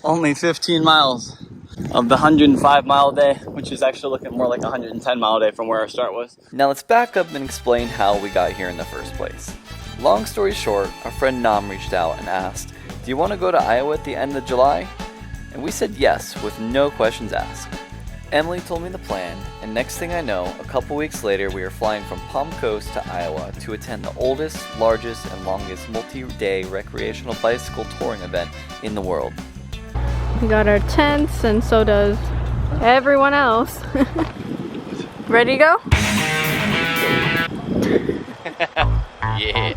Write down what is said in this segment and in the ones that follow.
Only 15 miles of the 105-mile day, which is actually looking more like a 110-mile day from where our start was. Now let's back up and explain how we got here in the first place. Long story short, our friend Nam reached out and asked, "Do you want to go to Iowa at the end of July?" And we said yes, with no questions asked. Emily told me the plan, and next thing I know, a couple weeks later, we are flying from Palm Coast to Iowa to attend the oldest, largest, and longest multi-day recreational bicycle touring event in the world. We got our tents, and so does everyone else. Ready to go? Yeah.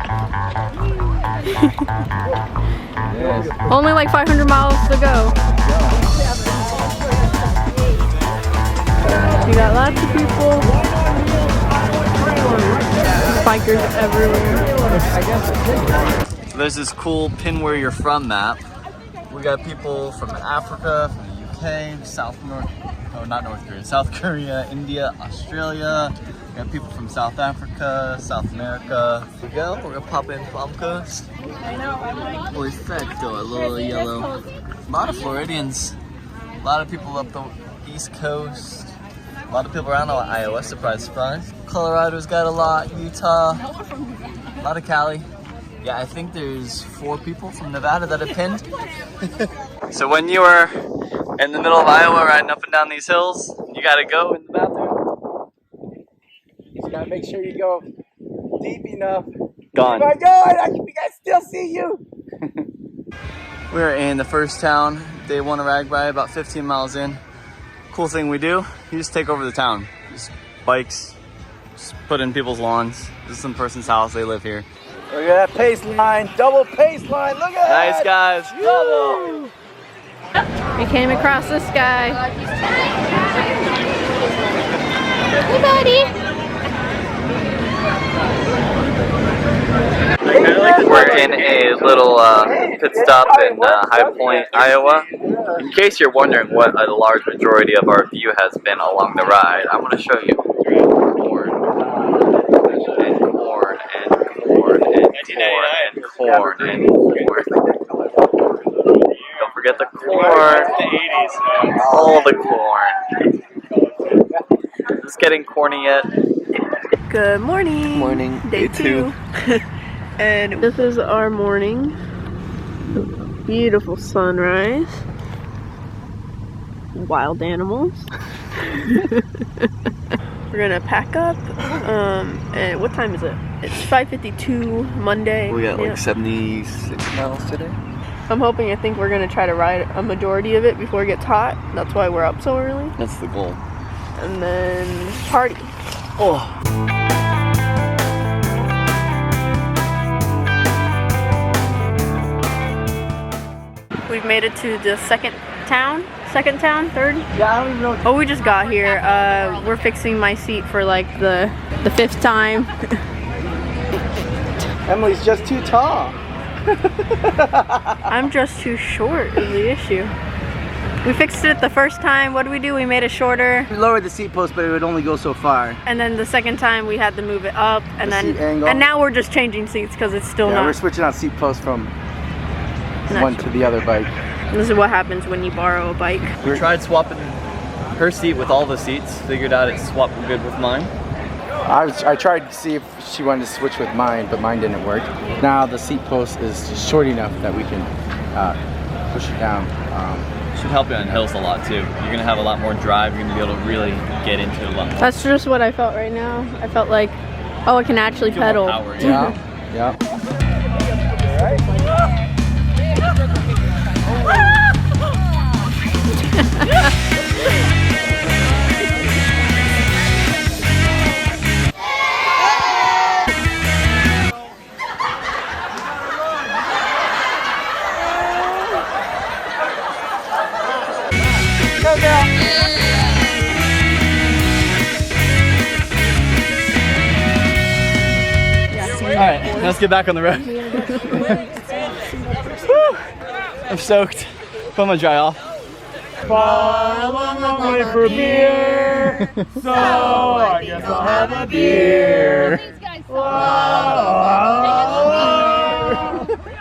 Only like 500 miles to go. We got lots of people. Bikers everywhere. So there's this cool pin where you're from map. We got people from Africa, from the UK, South Korea, India, Australia. We got people from South Africa, South America. Here we go. We're gonna pop in Palm Coast. Perfecto, a little yellow. A lot of Floridians. A lot of people up the East Coast. A lot of people around Iowa. Surprise, surprise. Colorado's got a lot. Utah. A lot of Cali. Yeah, I think there's 4 people from Nevada that have pinned. So when you are in the middle of Iowa riding up and down these hills, you gotta go in the bathroom. Just gotta make sure you go deep enough. Gone. Oh my God, we can still see you. We're in the first town, day 1 of Ragbrai, about 15 miles in. Cool thing we do, you just take over the town. Just bikes, just put in people's lawns. This is some person's house, they live here. Look at that pace line, double pace line, look at that! Nice guys, double! We came across this guy. Hey buddy! We're in a little pit stop in High Point, Iowa. In case you're wondering what a large majority of our view has been along the ride, I want to show you corn and corn and corn and corn and corn. Don't forget the corn. All the corn. Is this getting corny yet? Good morning. Morning. Day 2. And this is our morning. Beautiful sunrise. Wild animals. We're gonna pack up. And what time is it? It's 5:52 Monday. We got like 76 miles today. I'm hoping, I think we're gonna try to ride a majority of it before it gets hot. That's why we're up so early. That's the goal. And then party. Oh. We've made it to the second town, third? Yeah, I don't even know. Oh, we just got here. We're fixing my seat for like the 5th time. Emily's just too tall. I'm just too short is the issue. We fixed it the first time. What did we do? We made it shorter. We lowered the seat post, but it would only go so far. And then the second time we had to move it up, and The seat angle. and now we're just changing seats because it's still Yeah, we're not. switching out seat posts from Not one to the other bike. This is what happens when you borrow a bike. We tried swapping her seat with all the seats. Figured out it swapped good with mine. I tried to see if she wanted to switch with mine, but mine didn't work. Now the seat post is just short enough that we can push it down. Should help you on hills a lot too. You're gonna have a lot more drive. You're gonna be able to really get into it a lot more. That's just what I felt right now. I felt like, oh, I can actually pedal. Power, Yeah, yeah. Alright, let's get back on the road. Woo! I'm soaked, but I'm gonna dry off. I'm waiting for a beer, so I guess I'll have a beer.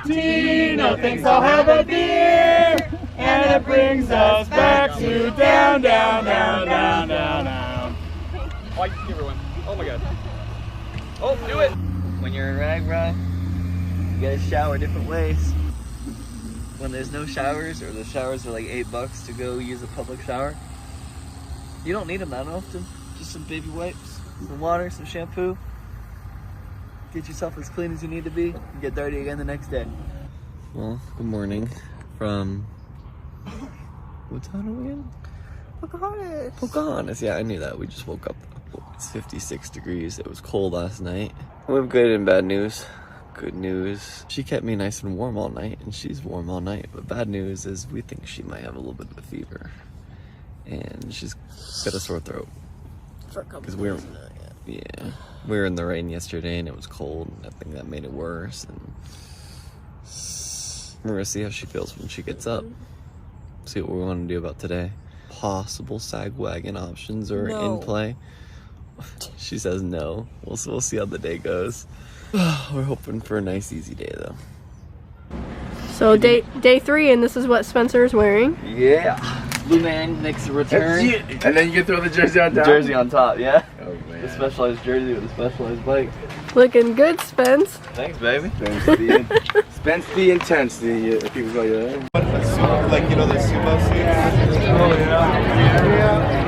Tina thinks I'll have a beer and a brings us back to down, down, down, down, down, down. Oh, I can everyone. Oh my god. Oh, do it! When you're in Ragbrai, you gotta shower different ways. When there's no showers, or the showers are like $8 to go use a public shower, you don't need them that often. Just some baby wipes, some water, some shampoo. Get yourself as clean as you need to be, and get dirty again the next day. Well, good morning from... What town are we in? Pocahontas. Pocahontas, yeah, I knew that. We just woke up. It's 56 degrees. It was cold last night. We have good and bad news. Good news, she kept me nice and warm all night, and she's warm all night. But bad news is we think she might have a little bit of a fever. And she's got a sore throat. Because we were in the rain yesterday, and it was cold, and I think that made it worse. And we're gonna see how she feels when she gets up. See what we want to do about today. Possible sag wagon options are in play. She says no. We'll see how the day goes. We're hoping for a nice, easy day, though. So day 3, and this is what Spencer's wearing. Yeah. Blue man makes a return. And then you can throw the jersey on top. Jersey on top, yeah. Oh man. The specialized jersey with a specialized bike. Looking good, Spence. Thanks, baby. Spence the intense. The people go, yeah. Like, you know, the sumo suits? Oh, yeah.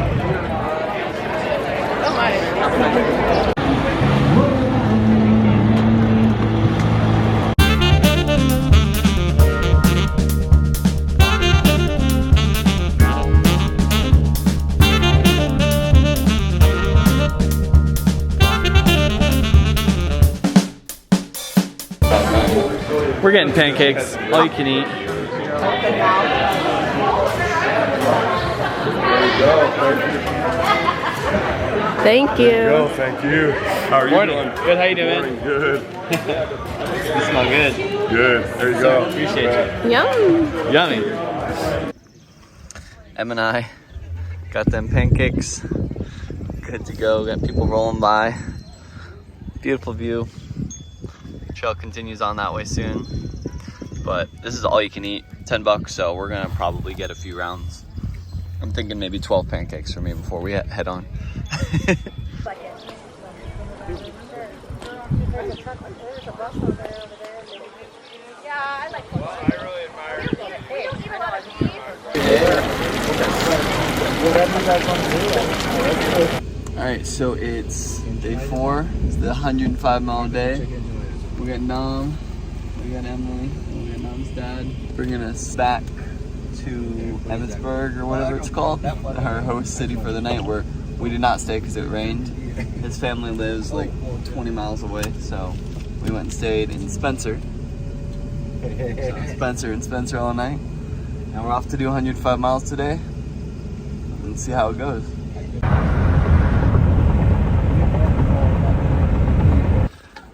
We're getting pancakes, all you can eat. Thank you. Oh, thank you. How are you doing? Good, how you doing? Morning, good. You smell good. Good. There you go. Appreciate you. Yum. Yummy. Em and I got them pancakes. Good to go. Got people rolling by. Beautiful view. Trail continues on that way soon. But this is all you can eat. $10, so we're gonna probably get a few rounds. I'm thinking maybe 12 pancakes for me before we head on. Alright, so it's day 4. It's the 105-mile day. We got Nam, we got Emily, we got Nam's dad bringing us back to Emmitsburg or whatever it's called, our host city for the night, where we did not stay because it rained. His family lives like 20 miles away, so we went and stayed in Spencer. So Spencer all night. And we're off to do 105 miles today and see how it goes.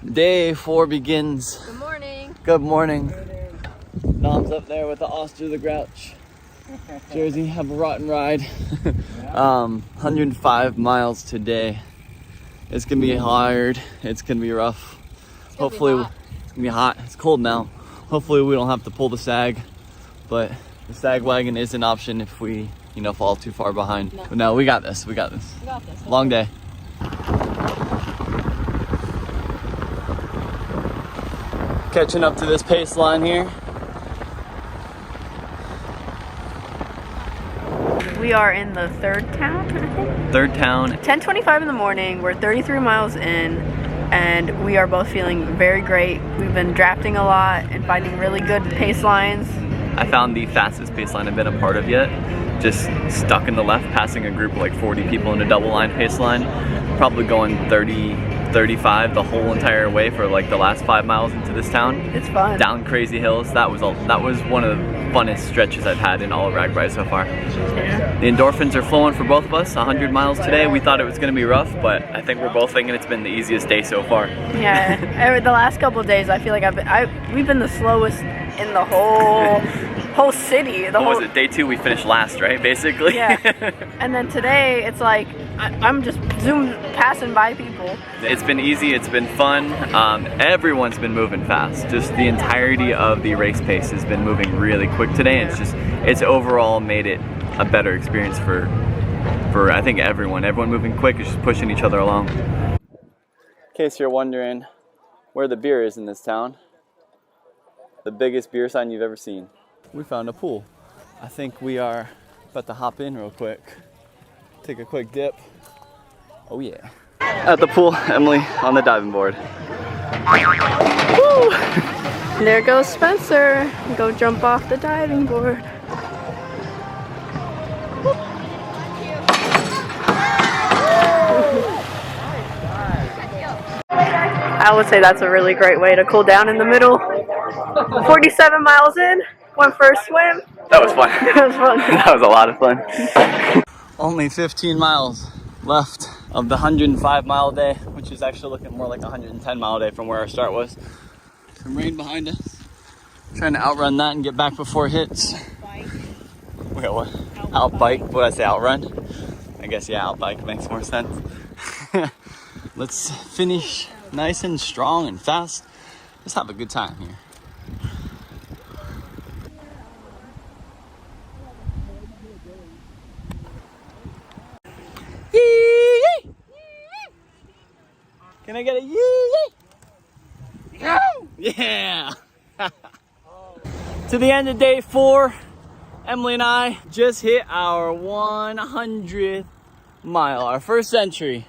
Day 4 begins. Good morning. Good morning. Nom's up there with the Oster the Grouch. Jersey, have a rotten ride. 105 miles today. It's gonna be hard. It's gonna be rough. Hopefully, it's gonna be hot. It's cold now. Hopefully we don't have to pull the sag, but the sag wagon is an option if we, fall too far behind. No. But no, we got this. We got this. Long day. Catching up to this pace line here. We are in the third town, I think. Third town. 10:25 in the morning. We're 33 miles in, and we are both feeling very great. We've been drafting a lot and finding really good pace lines. I found the fastest pace line I've been a part of yet. Just stuck in the left, passing a group of like 40 people in a double line pace line. Probably going 30, 35 the whole entire way for like the last 5 miles into this town. It's fun. Down crazy hills. That was one of the funnest stretches I've had in all of Ragbrai so far. Yeah. The endorphins are flowing for both of us. 100 miles today. We thought it was going to be rough, but I think we're both thinking it's been the easiest day so far. Yeah. The last couple of days, I feel like we've been the slowest in the whole whole city. What was it? Day 2 we finished last, right? Basically. Yeah. And then today it's like I'm just passing by people. It's been easy. It's been fun. Everyone's been moving fast. Just the entirety of the race pace has been moving really quick today. It's overall made it a better experience for I think everyone. Everyone moving quick is just pushing each other along. In case you're wondering where the beer is in this town, the biggest beer sign you've ever seen. We found a pool. I think we are about to hop in real quick, take a quick dip. Oh yeah. At the pool, Emily on the diving board. Woo! There goes Spencer. Go jump off the diving board. I would say that's a really great way to cool down in the middle. 47 miles in, went for a swim. That was fun. That was fun. That was a lot of fun. Only 15 miles left of the 105-mile day, which is actually looking more like a 110-mile day from where our start was. Some rain behind us. Trying to outrun that and get back before it hits. Wait, what? Outbike? What did I say? Outrun? I guess, yeah, outbike makes more sense. Let's finish nice and strong and fast. Let's have a good time here. Yee! Can I get a yee? Yeah! To the end of day 4, Emily and I just hit our 100th mile, our first century.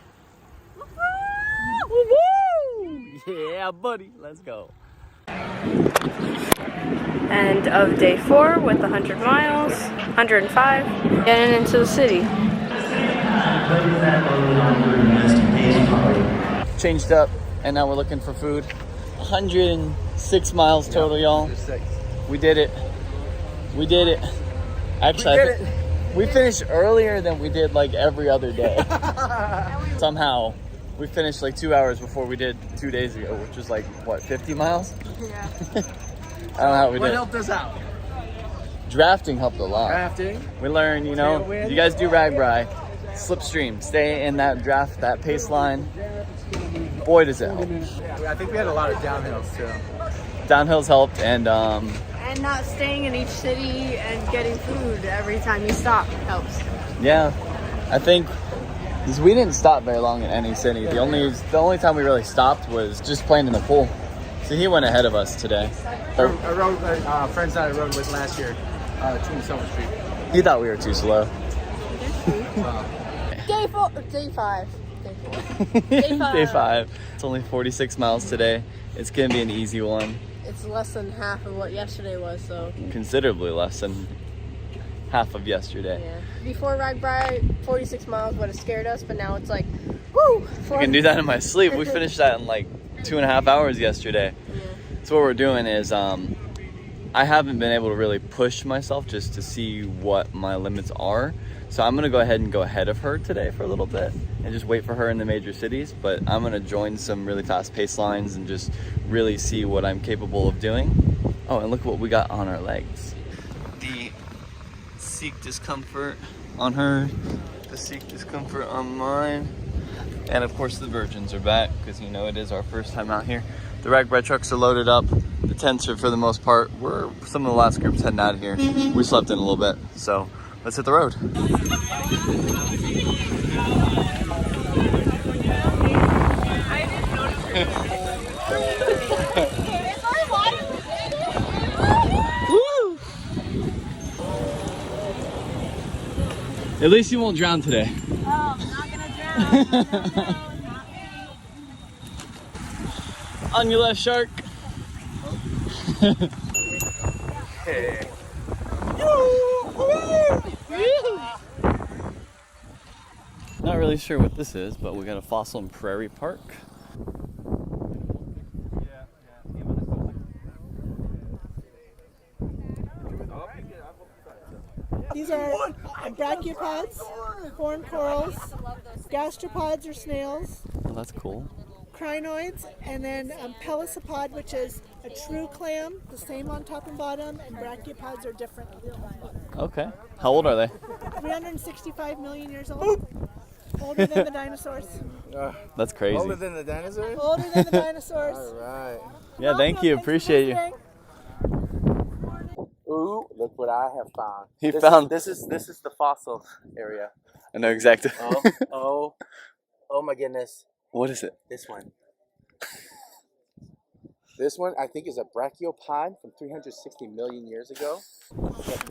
Yeah, buddy, let's go. End of day 4 with 100 miles, 105, getting into the city. Changed up, and now we're looking for food. 106 miles total, y'all. We did it. We did it. Actually, we finished earlier than we did like every other day. Somehow, we finished like 2 hours before we did 2 days ago, which was like, what, 50 miles? Yeah. I don't know how we did. What helped us out? Drafting helped a lot. Drafting. We learned, you know, you guys do Ragbrai, slipstream, stay in that draft, that pace line. Boy, does it help. I think we had a lot of downhills too. Downhills helped, and not staying in each city and getting food every time you stop helps. yeah, I think because we didn't stop very long in any city. The only time we really stopped was just playing in the pool. So he went ahead of us today. I rode friends that I rode with last year, Team Summer Street. He thought we were too slow. Day 5. Day 4. Day 5. Day 5. It's only 46 miles today. It's gonna be an easy one. It's less than half of what yesterday was, so. Considerably less than half of yesterday. Yeah. Before Ragbrai, 46 miles would have scared us, but now it's like, woo! I can do that in my sleep. We finished that in like 2.5 hours yesterday. Yeah. So what we're doing is, I haven't been able to really push myself just to see what my limits are. So I'm gonna go ahead of her today for a little bit and just wait for her in the major cities. But I'm gonna join some really fast pace lines and just really see what I'm capable of doing. Oh, and look what we got on our legs. The Seek discomfort on her, the Seek discomfort on mine. And of course the Virgins are back because you know it is our first time out here. The Ragbrai trucks are loaded up. The tents are for the most part. We're some of the last groups heading out of here. We slept in a little bit, so let's hit the road. Woo! At least you won't drown today. Oh, I'm not gonna drown. On your left, shark. Hey. Not really sure what this is, but we got a fossil and prairie park. These are brachiopods, horned corals, gastropods or snails, Oh, that's cool. crinoids, and then pelisopod, which is a true clam, the same on top and bottom, and brachiopods are different. Okay. How old are they? 365 million years old. Older than the dinosaurs. That's crazy. Older than the dinosaurs? Older than the dinosaurs. All right. Yeah, thank you. Thanks for Appreciate you. visiting. Ooh, look what I have found. He This found- This is the fossil area. I know exactly. Oh my goodness. What is it? This one. This one, I think, is a brachiopod from 360 million years ago.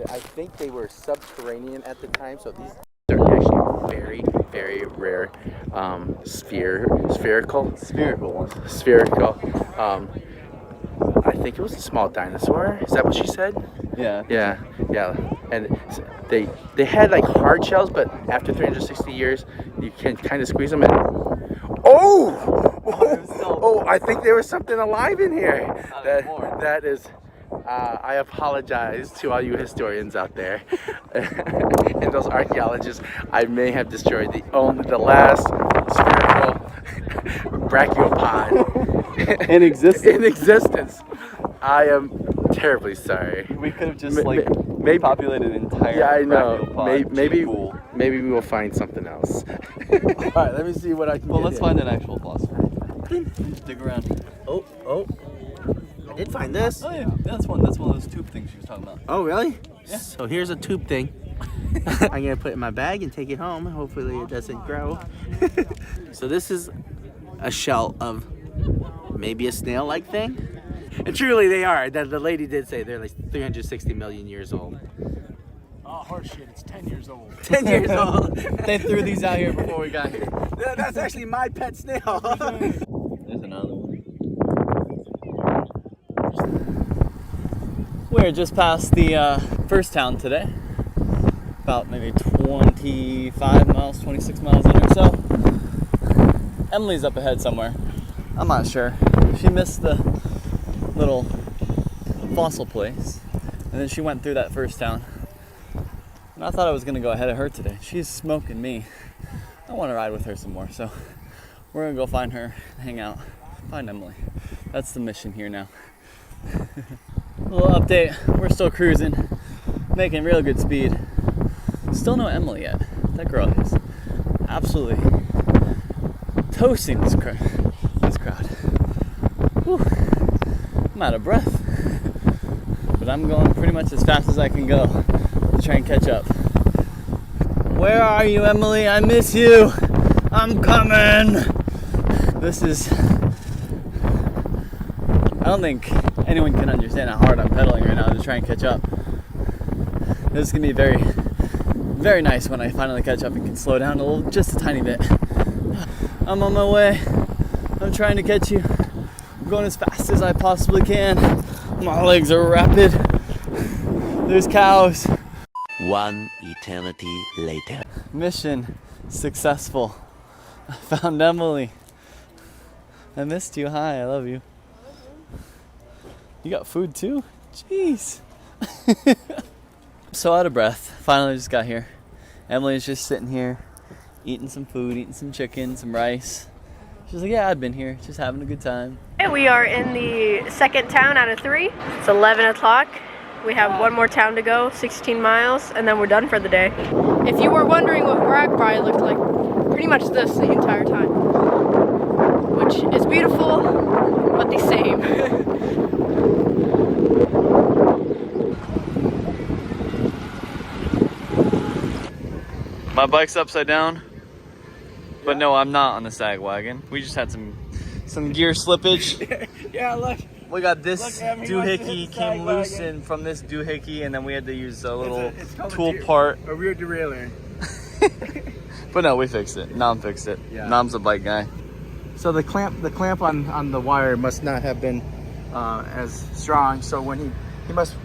I think they were subterranean at the time, so these are actually very, very rare spherical. I think it was a small dinosaur. Is that what she said? Yeah. Yeah. And they had like hard shells, but after 360 years, you can kind of squeeze them in. Oh, I think there was something alive in here. That is, I apologize to all you historians out there and those archaeologists. I may have destroyed the last spherical brachiopod In existence. in existence. I am terribly sorry. We could have just maybe populated an entire. Yeah, I know. brachiopod Maybe pool. maybe we will find something else. All right, let me see what I can. Well, get let's here. find an actual fossil. Dig around. Oh, I did find this. Oh yeah, that's one of those tube things she was talking about. Oh, really? Yeah. So here's a tube thing. I'm gonna put it in my bag and take it home. Hopefully it doesn't grow. So this is a shell of maybe a snail-like thing. And truly they are. The lady did say they're like 360 million years old. Oh, horseshit, it's 10 years old. 10 years old. They threw these out here before we got here. That's actually my pet snail. There's another one. We're just past the first town today. About maybe 25 miles, 26 miles in or so. Emily's up ahead somewhere. I'm not sure. She missed the little fossil place. And then she went through that first town. And I thought I was gonna go ahead of her today. She's smoking me. I wanna ride with her some more, so we're gonna go find her, hang out, find Emily. That's the mission here now. A little update, we're still cruising, making real good speed. Still no Emily yet. That girl is absolutely toasting this crowd. Whew. I'm out of breath. But I'm going pretty much as fast as I can go to try and catch up. Where are you, Emily? I miss you. I'm coming. I don't think anyone can understand how hard I'm pedaling right now to try and catch up. This is gonna be very, very nice when I finally catch up and can slow down just a tiny bit. I'm on my way. I'm trying to catch you. I'm going as fast as I possibly can. My legs are rapid. There's cows. One eternity later. Mission successful. I found Emily. I missed you. Hi, I love you. You got food too? Jeez. So out of breath. Finally just got here. Emily's just sitting here eating some food, eating some chicken, some rice. She's like, yeah, I've been here, just having a good time. We are in the second town out of 3. It's 11 o'clock. We have one more town to go, 16 miles, and then we're done for the day. If you were wondering what Ragbrai looked like, pretty much this the entire time. Which is beautiful, but the same. My bike's upside down, but no, I'm not on the sag wagon. We just had some gear slippage. Yeah, look. We got this Look, Emmy wants to hit doohickey the came sag loose wagon. and from this doohickey, and then we had to use a little It's called tool part. A rear derailleur. But no, we fixed it. Nam fixed it. Yeah. Nam's a bike guy. So the clamp on the wire must not have been as strong. So when he must,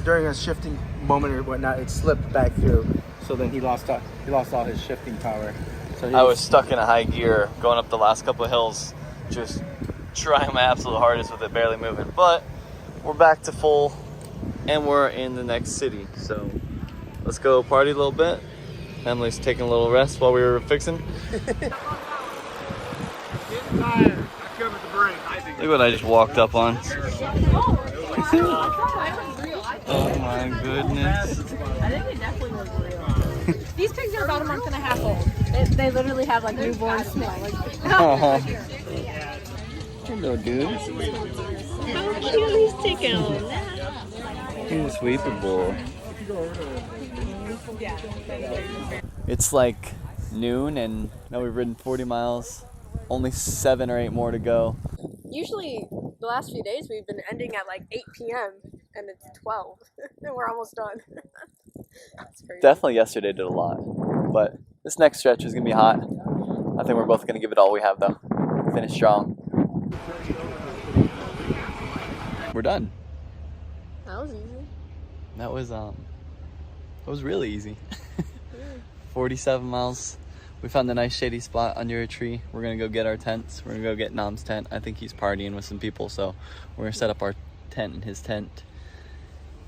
during a shifting moment or whatnot, it slipped back through. So then he lost all his shifting power. So I was stuck in a high gear going up the last couple of hills, just trying my absolute hardest with it barely moving. But we're back to full and we're in the next city. So let's go party a little bit. Emily's taking a little rest while we were fixing. Getting tired. I covered the brake. Look what I just walked up on. Oh my goodness. These pigs are about a month and a half old. They literally have like newborn smell. Like, Oh. Hello, dude. how cute, he's taking a little nap. He's a sweeper boy. It's like noon and now we've ridden 40 miles. Only 7 or 8 more to go. Usually the last few days we've been ending at like 8 p.m. and it's 12 and we're almost done. That's crazy. Definitely yesterday did a lot, but this next stretch is gonna be hot. I think we're both gonna give it all we have though. Finish strong. We're done. That was easy. That was really easy. 47 miles. We found a nice shady spot under a tree. We're gonna go get our tents. We're gonna go get Nam's tent. I think he's partying with some people, so we're gonna set up our tent in his tent.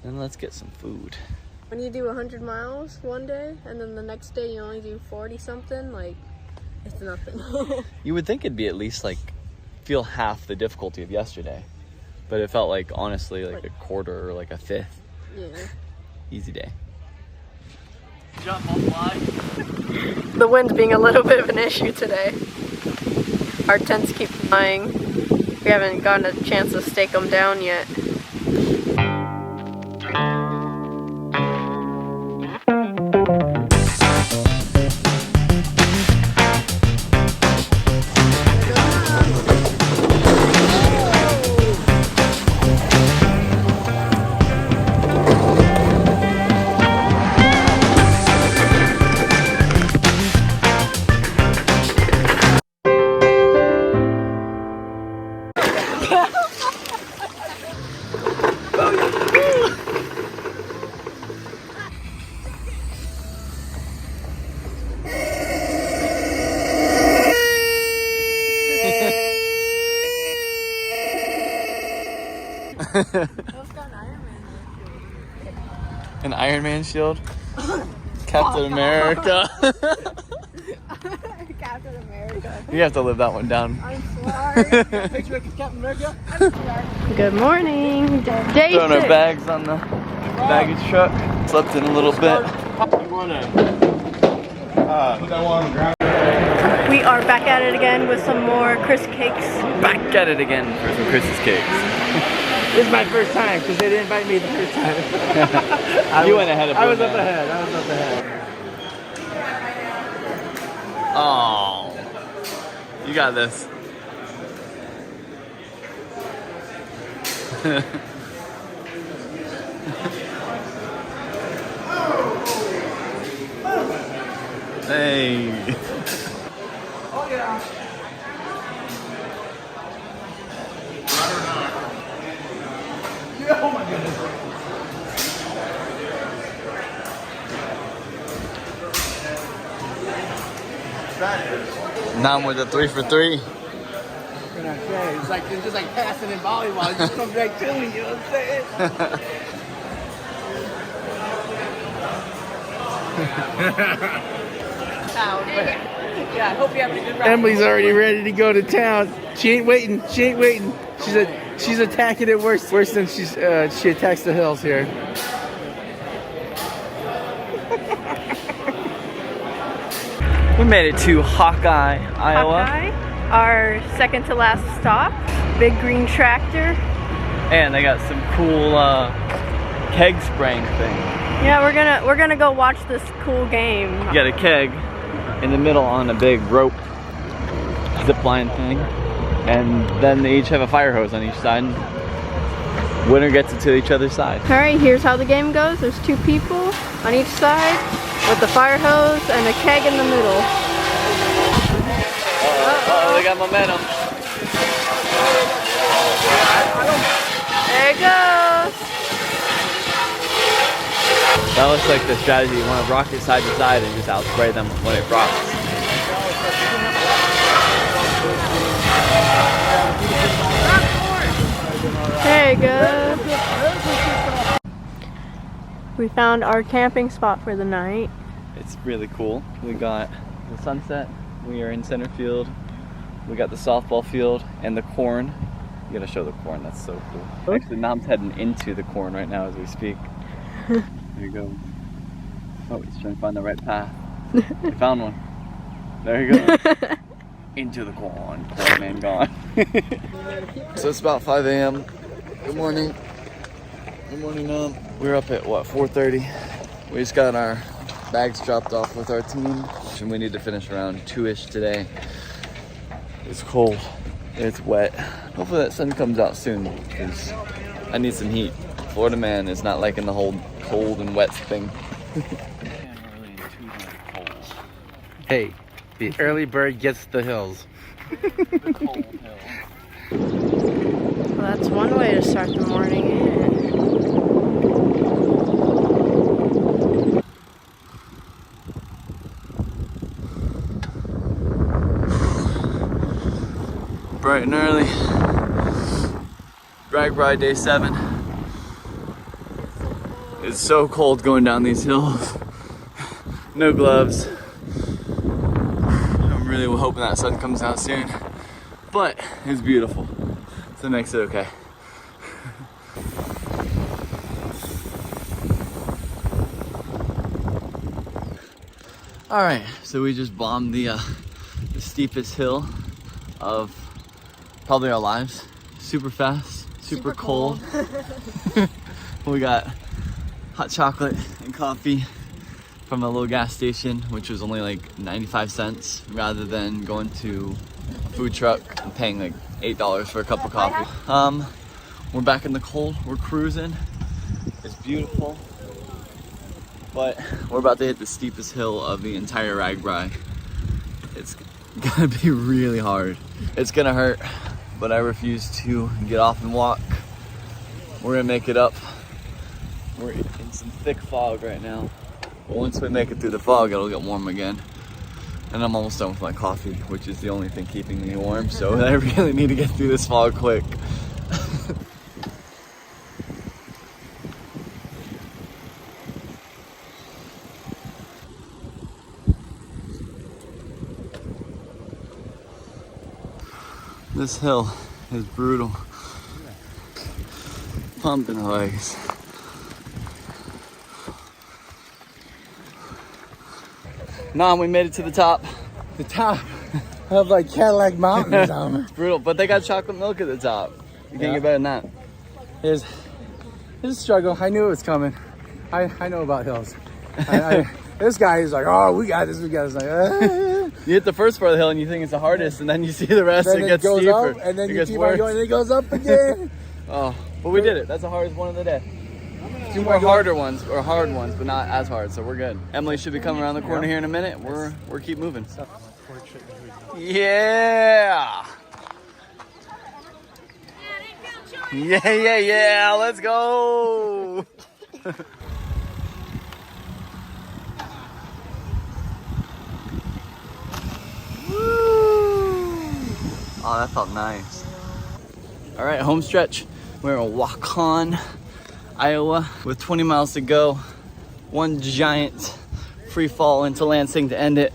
And let's get some food. When you do 100 miles one day and then the next day you only do 40 something, like, it's nothing. You would think it'd be at least like feel half the difficulty of yesterday, but it felt like honestly like a quarter or like a fifth. Yeah. Easy day. Jump, I'll fly. The wind's being a little bit of an issue today. Our tents keep flying. We haven't gotten a chance to stake them down yet. An Iron Man shield? Captain America. Captain America. You have to live that one down. I'm sorry. Good morning. Day Throwing our 6. bags on the baggage truck. Slept in a little bit. We are back at it again with some more Chris cakes. Back at it again for some Chris's cakes. This is my first time because they didn't invite me the first time. You went ahead of me. I was up ahead. Oh, you got this. Hey. Oh yeah. Oh my goodness. Nam with a 3 for 3. It's like it's just like passing in volleyball. It just comes back to me. You know what I'm saying? Yeah, I hope you have a good ride. Emily's already ready to go to town. She ain't waiting. She's attacking it worse than she attacks the hills here. We made it to Hawkeye, Iowa. Hawkeye, our second to last stop. Big green tractor. And they got some cool keg spraying thing. Yeah, we're gonna go watch this cool game. You got a keg in the middle on a big rope zip line thing. And then they each have a fire hose on each side. Winner gets it to each other's side. All right, here's how the game goes. There's 2 people on each side with the fire hose and a keg in the middle. Uh-oh, they got momentum. There it goes. That looks like the strategy. You want to rock it side to side and just outspray them when it rocks. There you go. We found our camping spot for the night. It's really cool. We got the sunset. We are in center field. We got the softball field and the corn. You gotta show the corn, that's so cool. Actually, Nam's heading into the corn right now as we speak. There you go. Oh, he's trying to find the right path. He found one. There you go. Into the corn. Corn man gone. So it's about 5 a.m. Good morning. Good morning, Nam. We're up at what, 4:30? We just got our bags dropped off with our team. And we need to finish around 2-ish today. It's cold. It's wet. Hopefully that sun comes out soon because I need some heat. Florida man is not liking the whole cold and wet thing. Hey, the early bird gets the hills. The cold hill. Well, that's one way to start the morning. Bright and early. Ragbrai day 7. It's so cold going down these hills. No gloves. I'm really hoping that sun comes out soon. But it's beautiful. So it makes it okay. Alright, so we just bombed the steepest hill of probably our lives. Super fast, super cold. We got hot chocolate and coffee from a little gas station, which was only like 95 cents, rather than going to a food truck and paying like $8 for a cup of coffee. We're back in the cold, we're cruising. It's beautiful. But we're about to hit the steepest hill of the entire Ragbrai. It's gonna be really hard. It's gonna hurt, but I refuse to get off and walk. We're gonna make it up. We're in some thick fog right now. But once we make it through the fog, it'll get warm again. And I'm almost done with my coffee, which is the only thing keeping me warm. So I really need to get through this fog quick. This hill is brutal. Pumping the legs. Nam, we made it to the top. The top of like Cadillac Mountains. It's brutal, but they got chocolate milk at the top. You can't get better than that. Here's a struggle. I knew it was coming. I know about hills. This guy is like, oh, we got this, we got this. Like, You hit the first part of the hill and you think it's the hardest, and then you see the rest, then it gets goes steeper. up, and then it you gets keep worse. on going, and it goes up again. Oh, but we did it. That's the hardest one of the day. 2 more harder ones, or hard ones, but not as hard, so we're good. Emily should be coming around the corner here in a minute. We're keep moving. Yeah! Yeah, let's go! Oh, that felt nice. All right, home stretch. We're in Waukon, Iowa, with 20 miles to go. One giant free fall into Lansing to end it.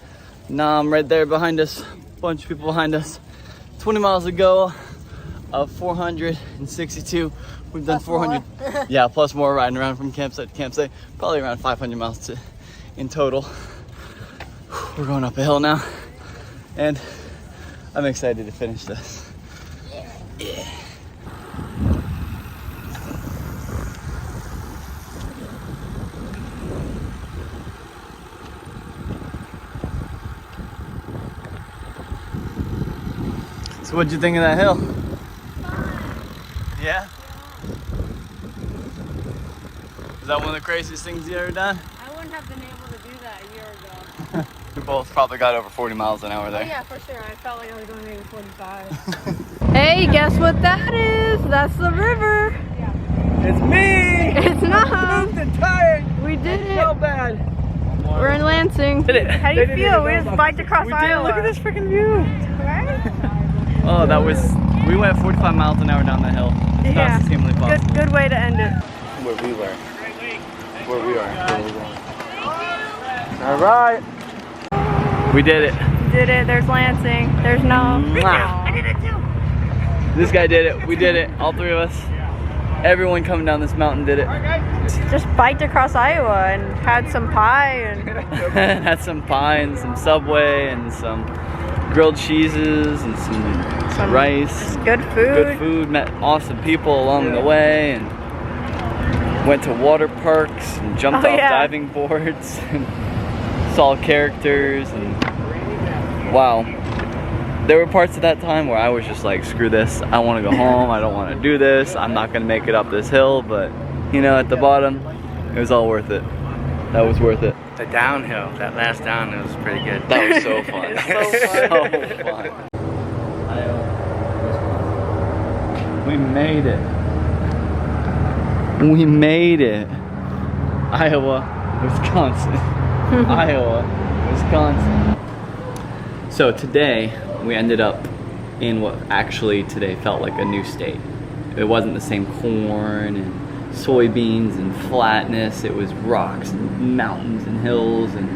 Nam right there behind us, bunch of people behind us. 20 miles to go of 462. We've done 400. Yeah, plus more riding around from campsite to campsite. Probably around 500 miles in total. We're going up a hill now, and I'm excited to finish this. Yeah. So what'd you think of that hill? Yeah? Is that one of the craziest things you ever done? I wouldn't have been able to do that a year ago. We both probably got over 40 miles an hour there. Oh yeah, for sure. I felt like I was going maybe 45. Hey, guess what that is? That's the river. It's me! It's not. Moved and tired. We did it. So bad. We're in Lansing. Did it. How do you feel? We just biked across Iowa. Look at this freaking view. Right? Oh, that was, we went 45 miles an hour down that hill. As fast as humanly possible. Good way to end it. Where we were. Where we are. All right. We did it. Did it. There's Lansing. There's no. Mwah. I did it too. This guy did it. We did it. All three of us. Everyone coming down this mountain did it. Just biked across Iowa and had some pie and Had some pie and some Subway and some grilled cheeses and some rice. good food. Good food. Met awesome people along the way and went to water parks and jumped off diving boards and saw characters and wow. There were parts of that time where I was just like, screw this, I want to go home, I don't want to do this, I'm not going to make it up this hill, but you know, at the bottom, it was all worth it. That was worth it. The downhill, that last downhill was pretty good. That was so fun. So fun. We made it. We made it. Iowa, Wisconsin. Iowa, Wisconsin. So today, we ended up in what actually today felt like a new state. It wasn't the same corn and soybeans and flatness. It was rocks and mountains and hills, and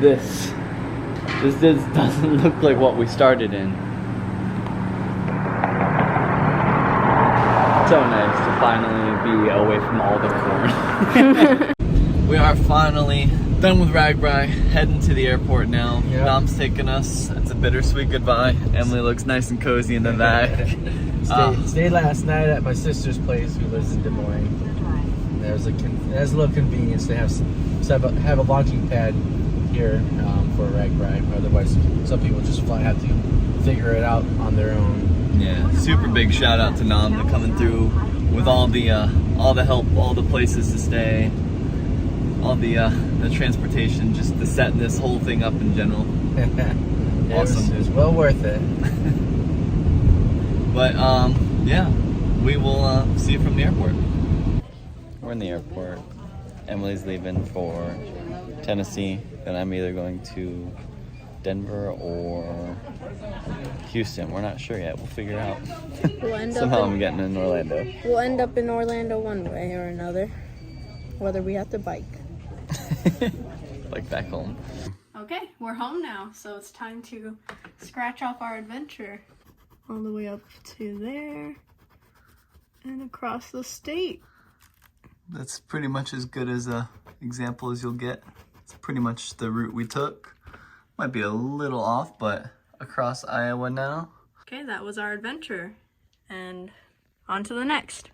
this doesn't look like what we started in. So nice to finally be away from all the corn. We are finally done with Ragbrai, heading to the airport now. Yep. Mom's taking us. It's a bittersweet goodbye. Emily looks nice and cozy in the back. Stayed last night at my sister's place, who lives in Des Moines. There's a little convenience to have a launching pad here for Ragbrai. Otherwise, some people just have to figure it out on their own. Yeah, super big shout out to Nam for coming through with all the help, all the places to stay, all the transportation, just to set this whole thing up in general. Awesome. It was well worth it. But yeah, we will see you from the airport. We're in the airport. Emily's leaving for Tennessee, and I'm either going to Denver or Houston. We're not sure yet. We'll figure it out. Somehow I'm getting in Orlando. We'll end up in Orlando one way or another, whether we have to bike. Like back home. Okay, we're home now, so it's time to scratch off our adventure. All the way up to there and across the state. That's pretty much as good as a example as you'll get. It's pretty much the route we took. Might be a little off, but across Iowa now. Okay, that was our adventure. And on to the next.